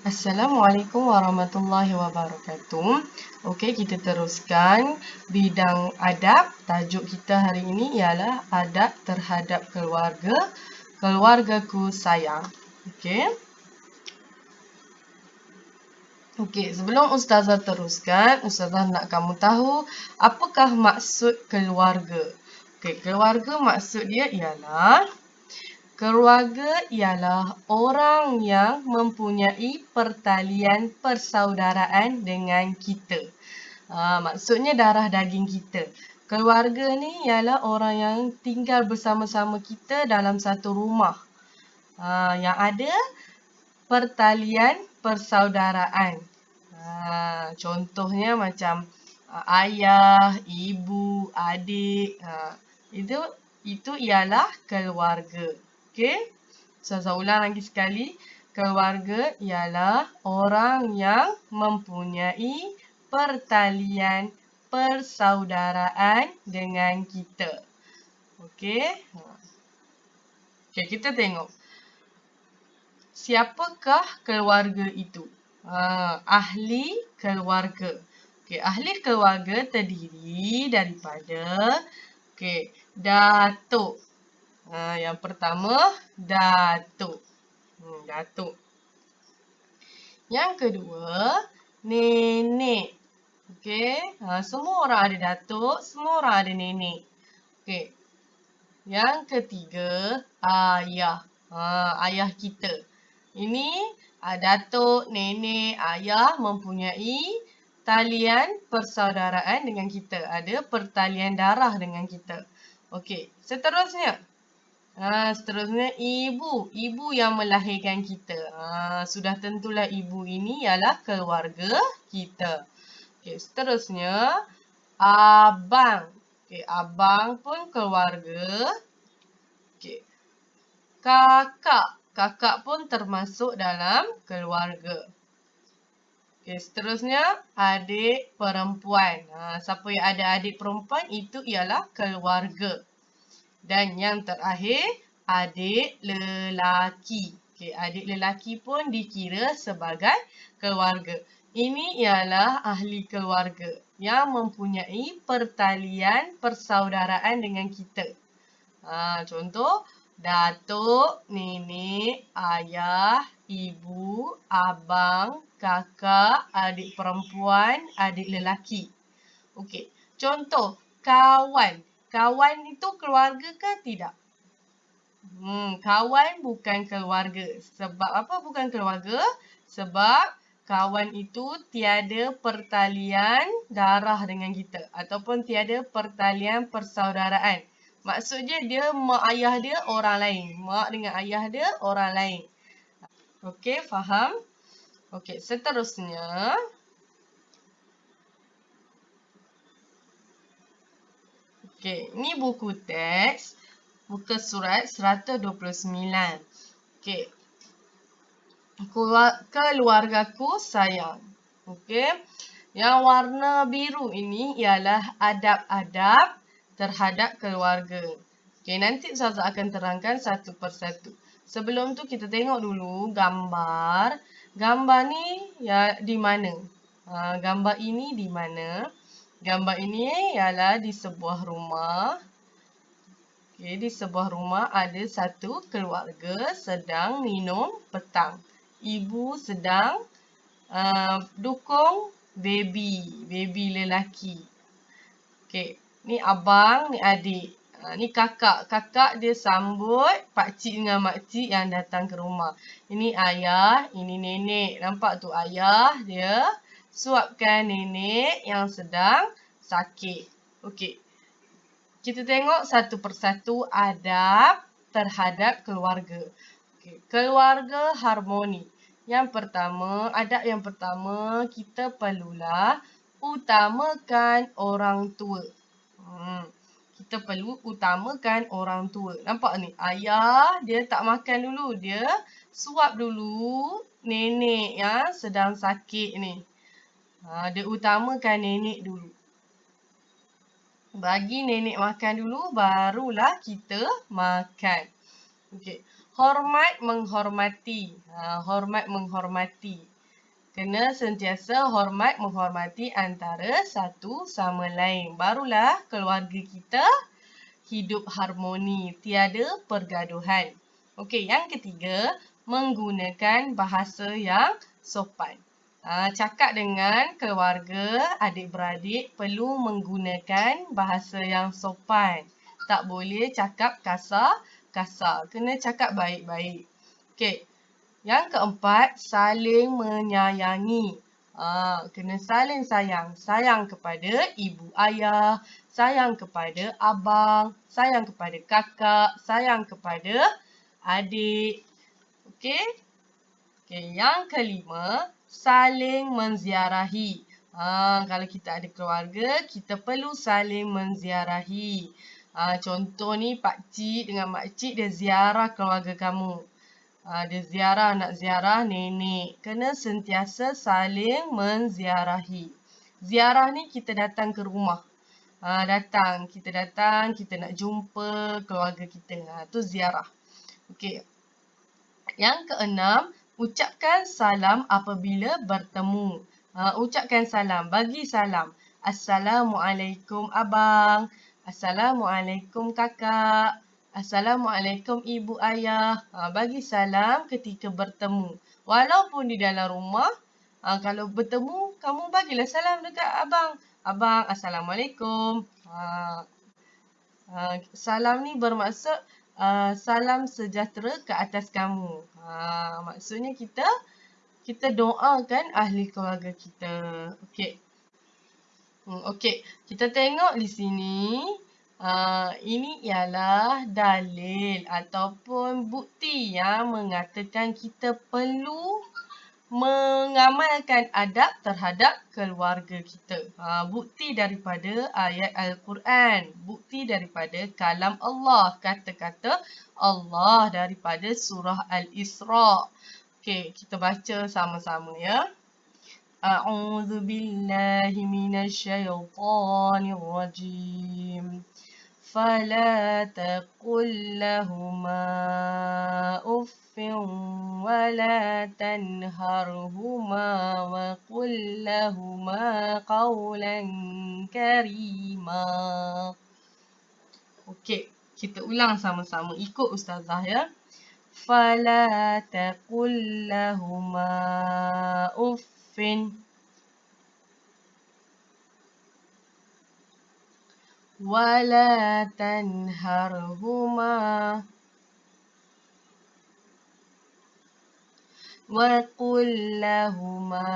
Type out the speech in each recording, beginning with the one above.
Assalamualaikum warahmatullahi wabarakatuh. Okey, kita teruskan bidang adab. Tajuk kita hari ini ialah adab terhadap keluarga. Keluargaku sayang. Okey. Okey, sebelum ustazah teruskan, ustazah nak kamu tahu apakah maksud keluarga. Okey, keluarga maksud dia ialah keluarga ialah orang yang mempunyai pertalian persaudaraan dengan kita. Maksudnya darah daging kita. Keluarga ni ialah orang yang tinggal bersama-sama kita dalam satu rumah. Yang ada pertalian persaudaraan. Contohnya macam ayah, ibu, adik. Itu ialah keluarga. Okey? Saya ulang lagi sekali. Keluarga ialah orang yang mempunyai pertalian persaudaraan dengan kita. Okey? Okey, kita tengok. Siapakah keluarga itu? Ahli keluarga. Okey, ahli keluarga terdiri daripada datuk. Yang pertama, datuk. Datuk. Yang kedua, nenek. Okey, semua orang ada datuk, semua orang ada nenek. Okey. Yang ketiga, ayah. Ayah kita. Ini datuk, nenek, ayah mempunyai talian persaudaraan dengan kita. Ada pertalian darah dengan kita. Okey, seterusnya. Seterusnya ibu. Ibu yang melahirkan kita. Sudah tentulah ibu ini ialah keluarga kita. Okey, seterusnya abang. Okey, abang pun keluarga. Okey. Kakak. Kakak pun termasuk dalam keluarga. Okey, seterusnya adik perempuan. Siapa yang ada adik perempuan itu ialah keluarga. Dan yang terakhir, adik lelaki. Okey, adik lelaki pun dikira sebagai keluarga. Ini ialah ahli keluarga yang mempunyai pertalian persaudaraan dengan kita. Contoh, datuk, nenek, ayah, ibu, abang, kakak, adik perempuan, adik lelaki. Okey, contoh, kawan. Kawan itu keluarga ke tidak? Kawan bukan keluarga. Sebab apa bukan keluarga? Sebab kawan itu tiada pertalian darah dengan kita. Ataupun tiada pertalian persaudaraan. Maksudnya dia mak ayah dia orang lain. Mak dengan ayah dia orang lain. Okey, faham? Okey, seterusnya. Okey, ni buku teks. Muka surat 129. Okey. Keluargaku sayang. Okey. Yang warna biru ini ialah adab-adab terhadap keluarga. Okey, nanti Ustazah akan terangkan satu persatu. Sebelum tu kita tengok dulu gambar. Gambar ni ya di mana? Gambar ini di mana? Gambar ini ialah di sebuah rumah. Okay, di sebuah rumah ada satu keluarga sedang minum petang. Ibu sedang dukung baby lelaki. Okey, ni abang, ni adik. Ni kakak. Kakak dia sambut pakcik dengan makcik yang datang ke rumah. Ini ayah, ini nenek. Nampak tu ayah dia suapkan nenek yang sedang sakit. Okey. Kita tengok satu persatu adab terhadap keluarga. Okay. Keluarga harmoni. Adab yang pertama, kita perlulah utamakan orang tua. Kita perlu utamakan orang tua. Nampak ni? Ayah, dia tak makan dulu. Dia suap dulu nenek yang sedang sakit ni. Dia utamakan nenek dulu. Bagi nenek makan dulu, barulah kita makan. Okey. hormat menghormati. Hormat menghormati. Kena sentiasa hormat menghormati antara satu sama lain. Barulah keluarga kita hidup harmoni, tiada pergaduhan. Okey, yang ketiga, menggunakan bahasa yang sopan. Cakap dengan keluarga, adik-beradik perlu menggunakan bahasa yang sopan. Tak boleh cakap kasar. Kena cakap baik-baik. Okey. Yang keempat, saling menyayangi. Kena saling sayang. Sayang kepada ibu ayah, sayang kepada abang, sayang kepada kakak, sayang kepada adik. Okey? Okey, yang kelima, saling menziarahi. Kalau kita ada keluarga, kita perlu saling menziarahi. Contoh ni, pakcik dengan makcik dia ziarah keluarga kamu. Dia ziarah, nak ziarah nenek. Kena sentiasa saling menziarahi. Ziarah ni kita datang ke rumah. Kita datang, kita nak jumpa keluarga kita. Tu ziarah. Okey. Yang keenam, ucapkan salam apabila bertemu. Ucapkan salam, bagi salam. Assalamualaikum abang. Assalamualaikum kakak. Assalamualaikum ibu ayah. Bagi salam ketika bertemu. Walaupun di dalam rumah, kalau bertemu, kamu bagilah salam dekat abang. Abang, Assalamualaikum. Salam ni bermaksud salam sejahtera ke atas kamu. Maksudnya kita doakan ahli keluarga kita. Okey. Okey, kita tengok di sini. Ini ialah dalil ataupun bukti yang mengatakan kita perlu mengamalkan adab terhadap keluarga kita. Bukti daripada ayat Al-Quran. Bukti daripada kalam Allah. Kata-kata Allah daripada surah Al-Isra. Okey, kita baca sama-sama ya. A'udzu billahi minasyaitonir rajim. فلا تقل لهما أف ولا تنهرهما وقل لهما قولا كريما. Okey, kita ulang sama-sama. Ikut ustazah ya. فلا تقل لهما أف ولا تنهرهما وقل لهما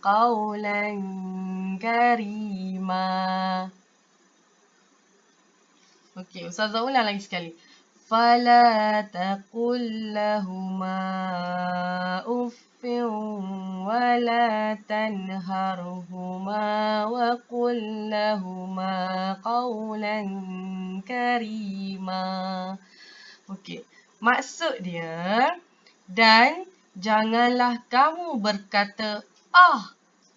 قولا كريما. Okey, ustazah ulang lagi sekali. فلا تقل لهما أف ولا تنهرهما وقل لهما قولا كريما. Okey, maksud dia, dan janganlah kamu berkata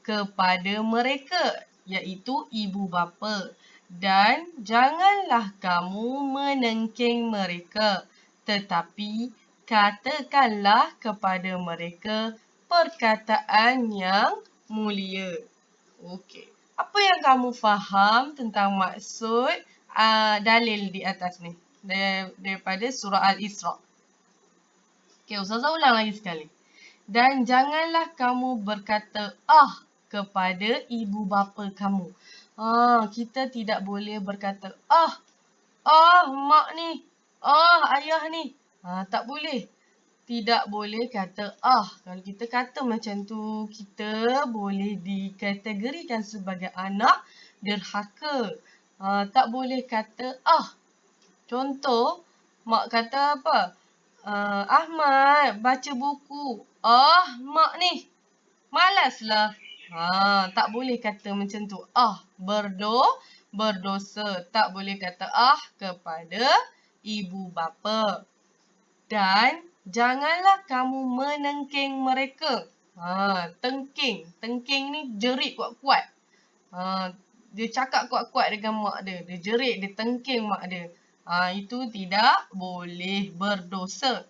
kepada mereka, iaitu ibu bapa, dan janganlah kamu menengking mereka, tetapi katakanlah kepada mereka perkataan yang mulia. Okey. Apa yang kamu faham tentang maksud dalil di atas ni? Daripada surah Al-Isra. Okey, ustazah ulang lagi sekali. Dan janganlah kamu berkata kepada ibu bapa kamu. Kita tidak boleh berkata mak ni, ayah ni. Tak boleh. Tidak boleh kata Kalau kita kata macam tu, kita boleh dikategorikan sebagai anak derhaka. Tak boleh kata Contoh, mak kata apa? Ahmad, baca buku. Mak ni, malaslah. Tak boleh kata macam tu. Berdosa. Tak boleh kata kepada ibu bapa. Dan janganlah kamu menengking mereka. Tengking. Tengking ni jerit kuat-kuat. Dia cakap kuat-kuat dengan mak dia. Dia jerit, dia tengking mak dia. Itu tidak boleh, berdosa.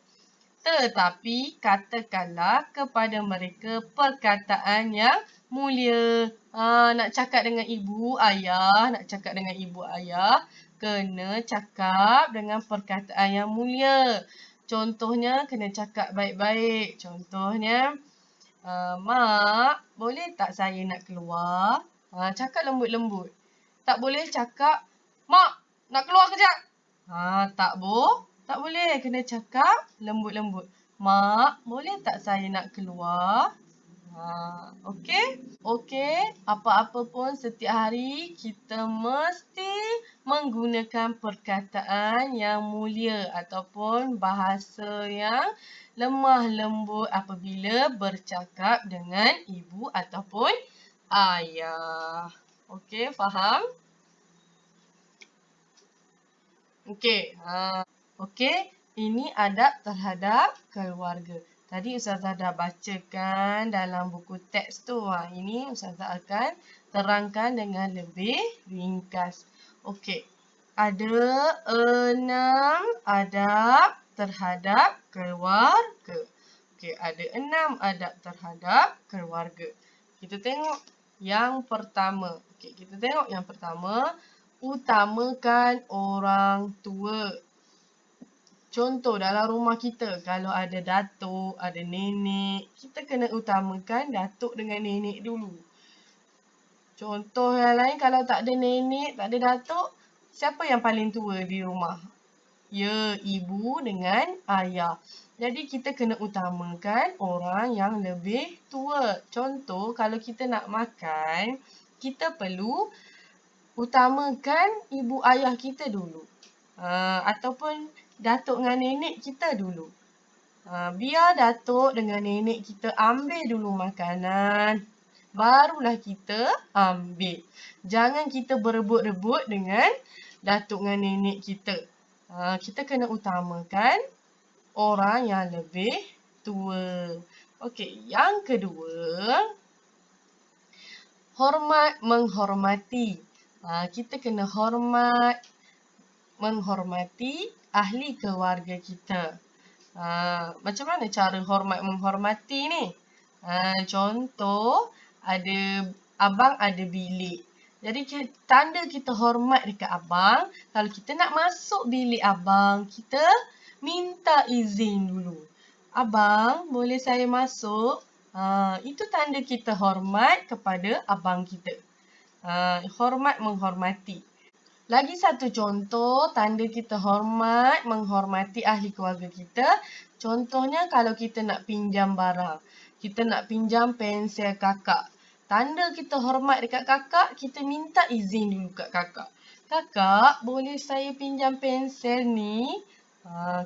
Tetapi katakanlah kepada mereka perkataan yang mulia. Nak cakap dengan ibu ayah, kena cakap dengan perkataan yang mulia. Contohnya kena cakap baik-baik. Contohnya, Mak, boleh tak saya nak keluar? Cakap lembut-lembut. Tak boleh cakap, Mak, nak keluar kejap. Tak boleh. Kena cakap lembut-lembut. Mak, boleh tak saya nak keluar? Okey? Okey, apa-apa pun setiap hari kita mesti menggunakan perkataan yang mulia ataupun bahasa yang lemah lembut apabila bercakap dengan ibu ataupun ayah. Okey, faham? Okey. Okey, ini adab terhadap keluarga. Tadi Ustazah dah bacakan dalam buku teks tu. Ini Ustazah akan terangkan dengan lebih ringkas. Okey, ada 6 adab terhadap keluarga. Okey, ada 6 adab terhadap keluarga. Kita tengok yang pertama. Okey, kita tengok yang pertama. Utamakan orang tua. Contoh dalam rumah kita, kalau ada datuk, ada nenek, kita kena utamakan datuk dengan nenek dulu. Contoh yang lain, kalau tak ada nenek, tak ada datuk, siapa yang paling tua di rumah? Ya, ibu dengan ayah. Jadi kita kena utamakan orang yang lebih tua. Contoh, kalau kita nak makan, kita perlu utamakan ibu ayah kita dulu. Ataupun datuk dengan nenek kita dulu. Biar datuk dengan nenek kita ambil dulu makanan. Barulah kita ambil. Jangan kita berebut-rebut dengan datuk dengan nenek kita. Kita kena utamakan orang yang lebih tua. Okey, yang kedua, hormat menghormati. Kita kena menghormati ahli keluarga kita. Macam mana cara hormat menghormati ni? Contoh, abang ada bilik. Jadi tanda kita hormat dekat abang, kalau kita nak masuk bilik abang, kita minta izin dulu. Abang, boleh saya masuk? Itu tanda kita hormat kepada abang kita. Hormat menghormati. Lagi satu contoh, tanda kita hormat menghormati ahli keluarga kita. Contohnya kalau kita nak pinjam barang. Kita nak pinjam pensel kakak. Tanda kita hormat dekat kakak, kita minta izin dulu kat kakak. Kakak, boleh saya pinjam pensel ni?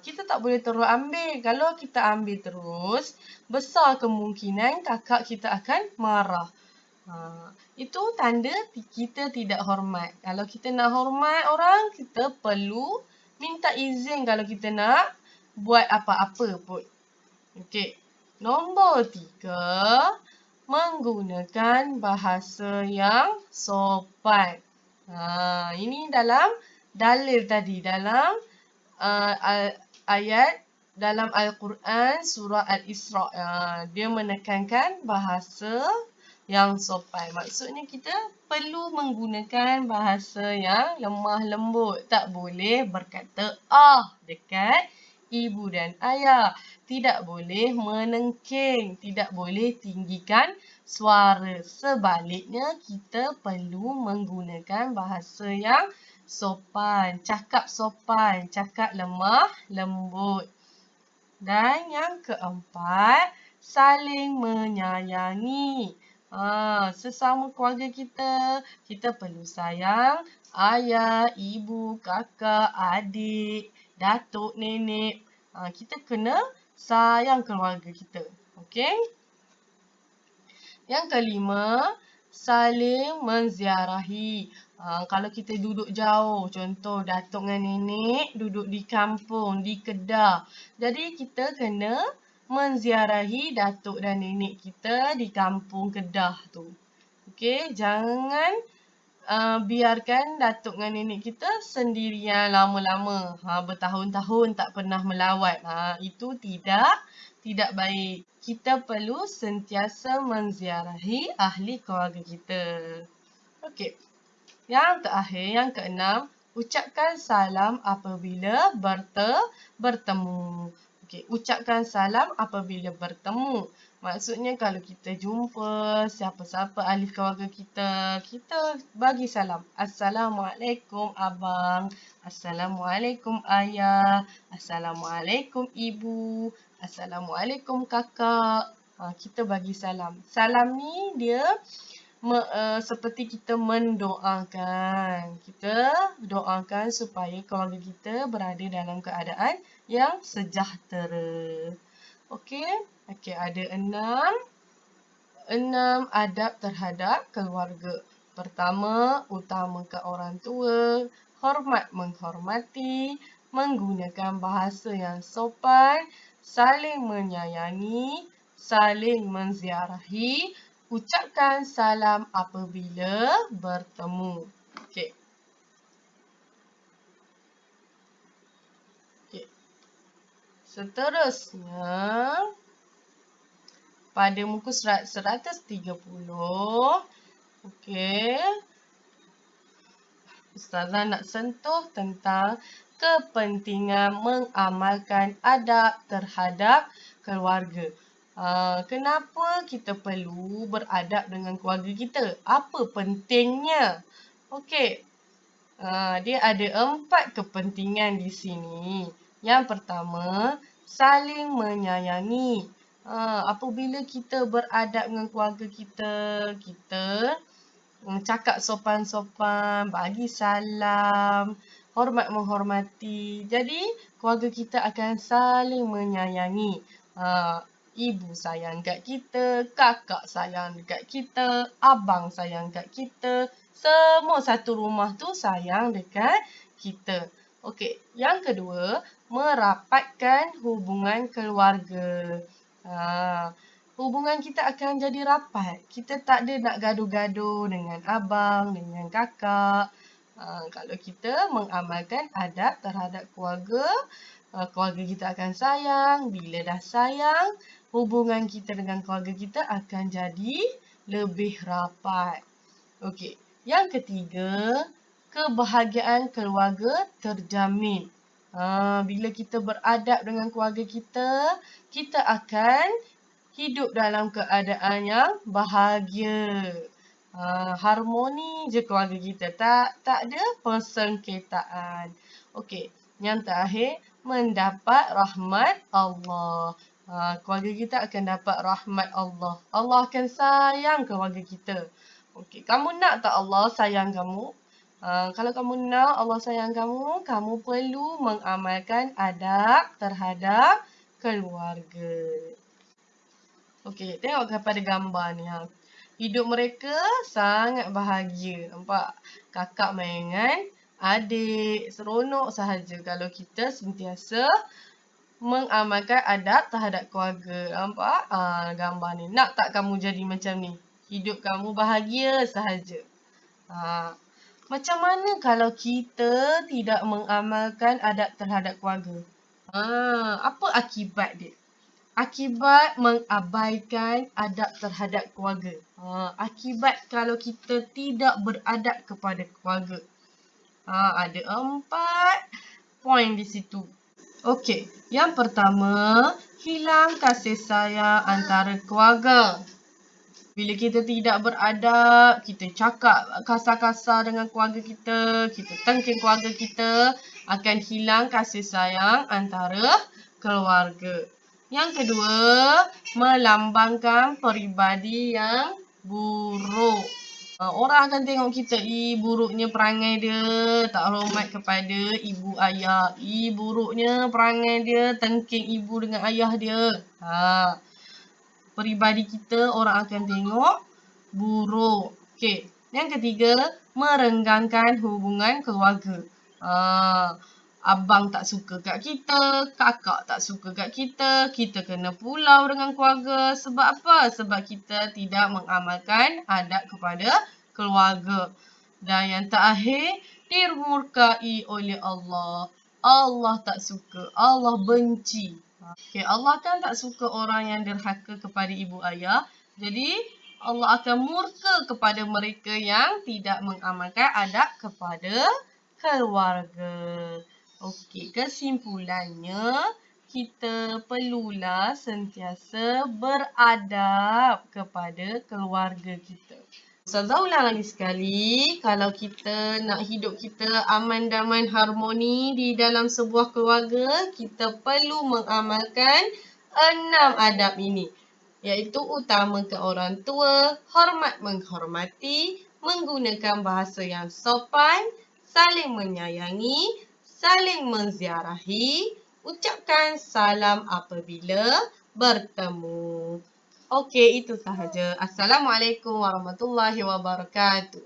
Kita tak boleh terus ambil. Kalau kita ambil terus, besar kemungkinan kakak kita akan marah. Itu tanda kita tidak hormat. Kalau kita nak hormat orang, kita perlu minta izin kalau kita nak buat apa-apa pun. Okey. Nombor 3, menggunakan bahasa yang sopan. Ini dalam dalil tadi, dalam ayat dalam Al-Quran surah Al-Isra. Dia menekankan bahasa yang sopan. Maksudnya kita perlu menggunakan bahasa yang lemah lembut. Tak boleh berkata dekat ibu dan ayah. Tidak boleh menengking. Tidak boleh tinggikan suara. Sebaliknya kita perlu menggunakan bahasa yang sopan. Cakap sopan. Cakap lemah lembut. Dan yang keempat, saling menyayangi. Sesama keluarga kita perlu sayang ayah, ibu, kakak, adik, datuk, nenek. Kita kena sayang keluarga kita. Okey? Yang kelima, saling menziarahi. Kalau kita duduk jauh, contoh datuk dengan nenek duduk di kampung, di Kedah. Jadi kita kena menziarahi datuk dan nenek kita di kampung Kedah tu. Okey, jangan biarkan datuk dengan nenek kita sendirian lama-lama. Bertahun-tahun tak pernah melawat. Itu tidak baik. Kita perlu sentiasa menziarahi ahli keluarga kita. Okey. Yang terakhir, yang keenam, ucapkan salam apabila bertemu. Okey, ucapkan salam apabila bertemu. Maksudnya kalau kita jumpa siapa-siapa ahli keluarga kita, kita bagi salam. Assalamualaikum abang. Assalamualaikum ayah. Assalamualaikum ibu. Assalamualaikum kakak. Kita bagi salam. Salam ni dia seperti kita mendoakan. Kita doakan supaya keluarga kita berada dalam keadaan yang sejahtera. Okey, ada 6 adab terhadap keluarga. Pertama, utamakan orang tua, hormat menghormati, menggunakan bahasa yang sopan, saling menyayangi, saling menziarahi, ucapkan salam apabila bertemu. Okey. Seterusnya, pada muka surat 130, okey, Ustazah nak sentuh tentang kepentingan mengamalkan adab terhadap keluarga. Kenapa kita perlu beradab dengan keluarga kita? Apa pentingnya? Okey, dia ada 4 kepentingan di sini. Yang pertama, saling menyayangi. Apabila kita beradab dengan keluarga kita, kita cakap sopan-sopan, bagi salam, hormat menghormati. Jadi, keluarga kita akan saling menyayangi. Ibu sayang kat kita, kakak sayang dekat kita, abang sayang kat kita. Semua satu rumah tu sayang dekat kita. Okey, yang kedua, merapatkan hubungan keluarga. Hubungan kita akan jadi rapat. Kita tak ada nak gaduh-gaduh dengan abang, dengan kakak. Kalau kita mengamalkan adab terhadap keluarga, keluarga kita akan sayang. Bila dah sayang, hubungan kita dengan keluarga kita akan jadi lebih rapat. Okey, yang ketiga, kebahagiaan keluarga terjamin. Bila kita beradab dengan keluarga kita, kita akan hidup dalam keadaan yang bahagia. Harmoni je keluarga kita. Tak ada persengketaan. Okey, yang terakhir, mendapat rahmat Allah. Keluarga kita akan dapat rahmat Allah. Allah akan sayang keluarga kita. Okey, kamu nak tak Allah sayang kamu? Kalau kamu nak Allah sayang kamu, kamu perlu mengamalkan adab terhadap keluarga. Okey, tengok kepada gambar ni. Hidup mereka sangat bahagia. Nampak? Kakak main dengan adik. Seronok sahaja kalau kita sentiasa mengamalkan adab terhadap keluarga. Nampak? Gambar ni. Nak tak kamu jadi macam ni? Hidup kamu bahagia sahaja. Macam mana kalau kita tidak mengamalkan adab terhadap keluarga? Apa akibat dia? Akibat mengabaikan adab terhadap keluarga. Akibat kalau kita tidak beradab kepada keluarga. Ada 4 poin di situ. Okey, yang pertama, hilang kasih sayang antara keluarga. Bila kita tidak beradab, kita cakap kasar-kasar dengan keluarga kita, kita tengking keluarga kita, akan hilang kasih sayang antara keluarga. Yang kedua, melambangkan peribadi yang buruk. Orang akan tengok kita, buruknya perangai dia, tak hormat kepada ibu ayah. Buruknya perangai dia, tengking ibu dengan ayah dia. Peribadi kita orang akan tengok buruk. Okey. Yang ketiga, merenggangkan hubungan keluarga. Abang tak suka kat kita, kakak tak suka kat kita, kita kena pulau dengan keluarga. Sebab apa? Sebab kita tidak mengamalkan adab kepada keluarga. Dan yang terakhir, dimurkai oleh Allah. Allah tak suka, Allah benci. Okay, Allah kan tak suka orang yang derhaka kepada ibu ayah. Jadi, Allah akan murka kepada mereka yang tidak mengamalkan adab kepada keluarga. Okey, kesimpulannya, kita perlulah sentiasa beradab kepada keluarga kita. Ustazah ulang lagi sekali, kalau kita nak hidup kita aman, damai, harmoni di dalam sebuah keluarga, kita perlu mengamalkan 6 adab ini. Iaitu utamakan orang tua, hormat menghormati, menggunakan bahasa yang sopan, saling menyayangi, saling menziarahi, ucapkan salam apabila bertemu. Okey, itu sahaja. Assalamualaikum warahmatullahi wabarakatuh.